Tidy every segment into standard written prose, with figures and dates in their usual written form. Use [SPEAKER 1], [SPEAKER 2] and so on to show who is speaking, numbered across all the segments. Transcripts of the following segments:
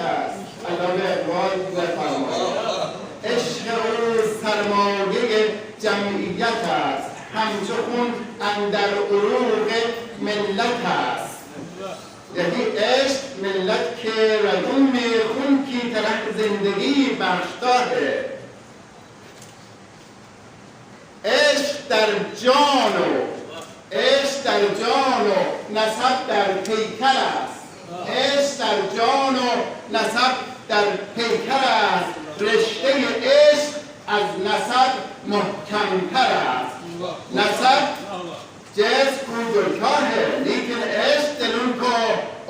[SPEAKER 1] است. علامه اقبال بفرمایید عشق او سرمایه جمعیت است، همچو خون اندر عروق ملت است. یعنی عشق ملت که رگون خون کی طرح زندگی بخشتا ہے. عشق در جان و نسب در پیکر است. عشق در جان و نسب در پیکر است. رشته عشق از نسب محکمتر است. نسب جیس کو دوتا ہے لیکن عشق دلون کو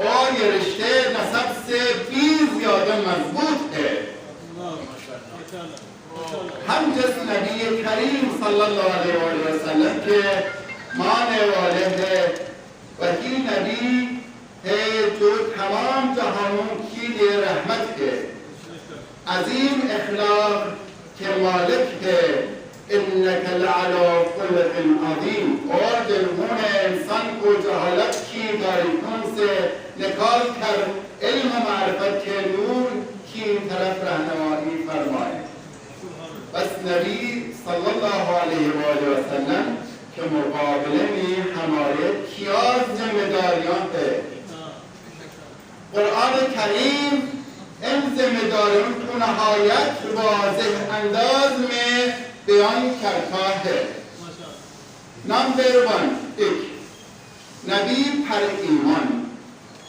[SPEAKER 1] اور یہ رشتے نسب سے بھی زیادہ مضبوط ہے. ہم جس نبی کریم صلی اللہ علیہ وسلم کے ماننے والے ہیں وہی نبی ہے جو تمام جہانوں کے لیے رحمت ہے، عظیم اخلاق کے مالک ہے. انک لعلی خلق عظیم. اور جنہوں نے انسان کو جہالت کی تاریکوں سے نکال کر علم معرفت کے نور کی طرف رہنمائی فرمائے. بس نبی صلی اللہ علیہ وآلہ وسلم کے مقابلے میں ہمارے کیا ذمہ داریاں ہیں. قرآن کریم ان ذمہ داریوں کو نہایت واضح انداز میں بیان کرتا ہے. نمبر 1 نبی پر ایمان.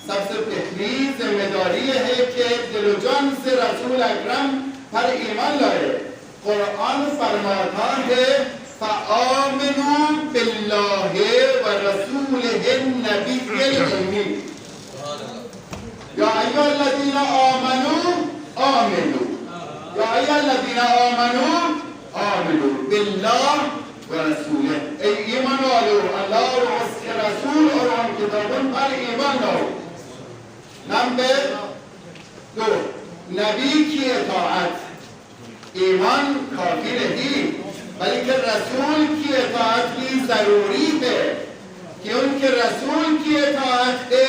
[SPEAKER 1] سب سے پہلی ذمہ داری ہے کہ دل و جان سے رسول اکرم پر ایمان لائے. قرآن فرماتا ہے فآمنوا باللہ ورسولہ النبی الأمی. یا ایھا الذین آمنوا آمنوا یا ایھا الذین آمنوا آمنوا باللہ ورسولہ. ای ایمان والو اللہ اور اس کے رسول اور ان کتابوں پر ایمان لاؤ. نمبر 2 نبی کی اطاعت. ایمان کافی نہیں بلکہ رسول کی اطاعت بھی ضروری ہے کہ ان کے رسول کی اطاعت ہے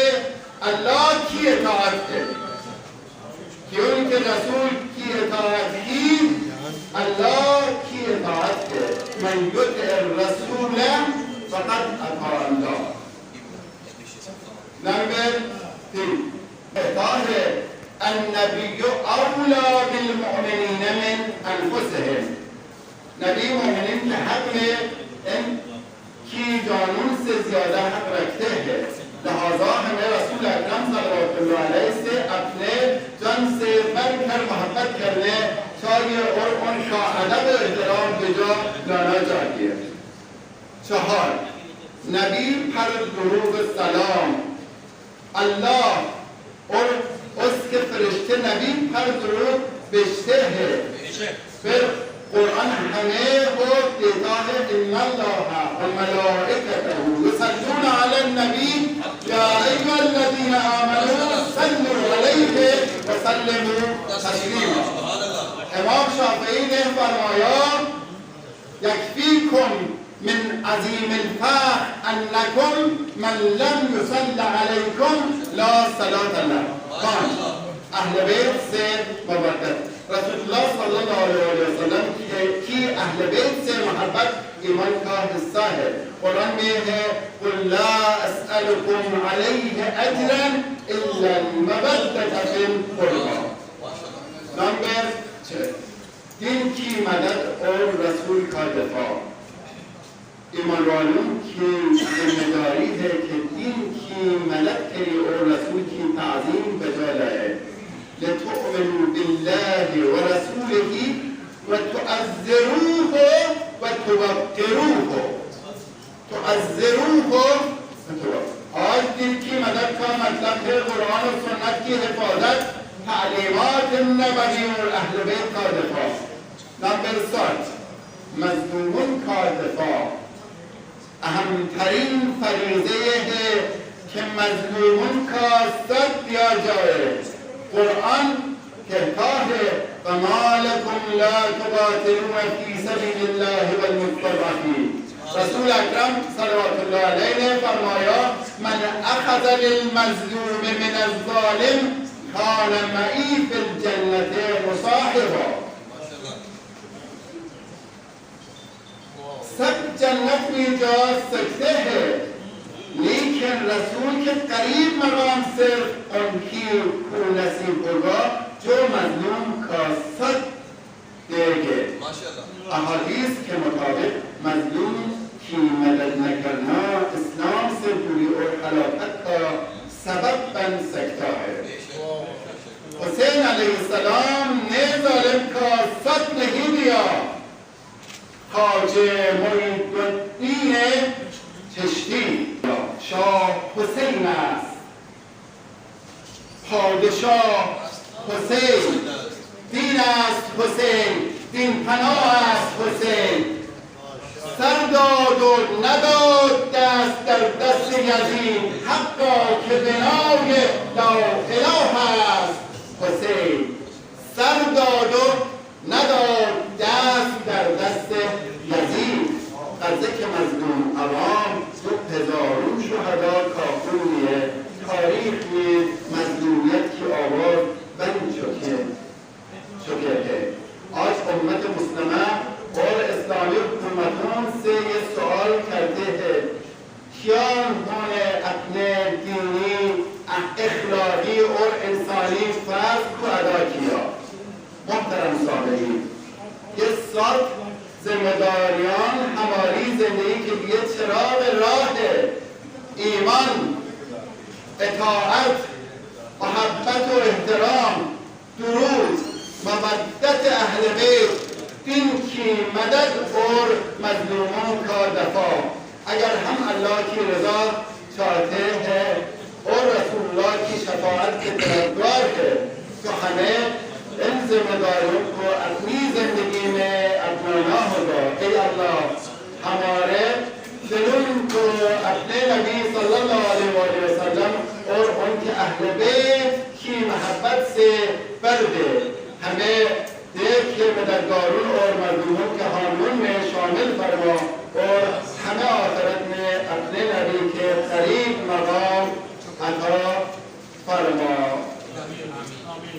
[SPEAKER 1] اللہ کی اطاعت ہے. کہ ان کے رسول کی اطاعت ہی اللہ کی اطاعت ہے. من یطع الرسول فقد اطاع اللہ. نمبر 3 کہتا ہے النبی اولا بالمؤمنین من انفسهم. نبی مومنین کے حق میں ان کی جانوں سے زیادہ حق رکھتے ہیں. لہذا ہمیں رسول اکرم صلی اللہ علیہ وسلم سے اپنے جان سے بڑھ کر محبت کرنے چاہیے اور ان کا ادب و احترام بجا لانا چاہیے. 4 نبی پر درود السلام. اللہ اور اس کے فرشتے نبی پر درود بیچتے ہیں. پھر قرآن ہمیں وہ دیتا ہے ان اللہ وملائکتہ یصلون علی النبی یا ایھا الذین آمنوا صلوا علیہ وسلموا تسلیما. امام شافعی نے فرمایا یکفیکم من عظیم الفخر انکم من لم یصل علیکم لا صلاة له. 5 اہل بیت سے محبت. رسول اللہ صلی اللہ علیہ وسلم کی اہل بیت سے محبت ایمان کا حصہ ہے. قرآن میں ہے قل لا اسألکم علیہ اجرا الا المودۃ فی القربى. نمبر 6 دین کی مدد اور رسول کا دفاع. ایمان والوں کی ذمہ داری ہے کہ دین کی مدد کرے اور رسول کی تعظیم بجا لائے. لتؤمنوا بالله ورسوله وتعزروه وتوقروه. تعزروه وتوقروه. آج دین کی مدد کا مطلب ہے قرآن و سنت کی حفاظت، تعلیمات نبوی اور اہل بیت کا دفاع. نمبر 7 مظلومون کا دفاع. اہم ترین فریضے ہے کہ مظلومون کا ساتھ دیا جائے. قرآن کہتا ہے فَمَا لَكُمْ لَا تُقَاتِلُونَ فِي سَبِيلِ اللَّهِ وَالْمُسْتَضْعَفِينَ. رسول اکرم صلوات اللہ علیہ نے فرمایا من اخذ للمظلوم من الظالم کان معی فی الجنت مصاحبا. सब जन्नत में जो सकते हैं, लेकिन रसूल के करीब मकाम सिर्फ उनकी को नसीब होगा जो मजलूम का सच देंगे। अहादीस के मुताबिक मजलूम की मदद न करना इस्लाम से बुरी और हलाकत का सबब बन सकता है। हुसैन अलैहिस्सलाम ने जालिम का सच नहीं दिया। خواجه محی الدین چشتی شاه حسین است. پادشاه حسین، دین است حسین، دین پناه است حسین. سر داد و نداد دست در دست یزید، حقا که بنای لا اله است حسین. سر داد و نداد دست در دست یزید. قضیه که مظلوم عوام 2000 شهدا کافریه. تاریخی مظلومیت کی آواز بن چکے ہے. آج امت مسلمہ اور اسلامی حکومتوں سے یہ سوال کرتے ہیں کیا انہوں نے اپنے دینی اخلاقی اور انسانی فرض کو ادا کیا؟ محترم سامعین، یہ سب ذمہ داریان ہماری زندگی کے لیے چراغ راہ ہے. ایمان، اطاعت، محبت و احترام، درود، مودت اہل بیت، دین کی مدد اور مظلوموں کا دفاع. اگر ہم اللہ کی رضا چاہتے ہیں اور رسول اللہ کی شفاعت کے طلبگار ہیں تو ہمیں ان ذمہ داریوں کو اپنی زندگی میں اپنانا ہوگا. اے اللہ ہمارے دلوں کو اپنے نبی صلی اللہ علیہ وسلم اور ان کے اہل بیت کی محبت سے بھر دے. ہمیں دیکھ کے مددگاروں اور مظلوموں کے حامیوں میں شامل فرما اور ہمیں آخرت میں اپنے نبی کے قریب مقام عطا فرما.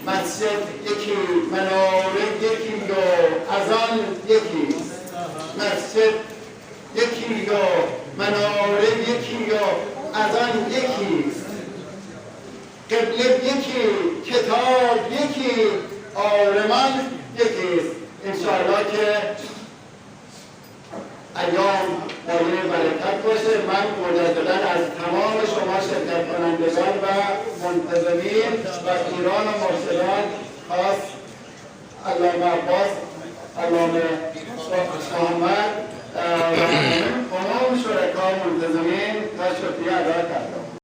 [SPEAKER 1] مسجد یکی، مناره یکی و اذان یکی. مسجد یکی و مناره یکی و اذان یکی. قبله یکی، کتاب یکی، آرمان یکی است. انشاءالله که ایام برای برکت باشه. من مجددا از تمام شما شرکت کنندگان و منتظمین و ایران و مرشدان خاص علامه عباس، علامه محمد و تمام شرکا منتظمین و شکریه ادا کردم.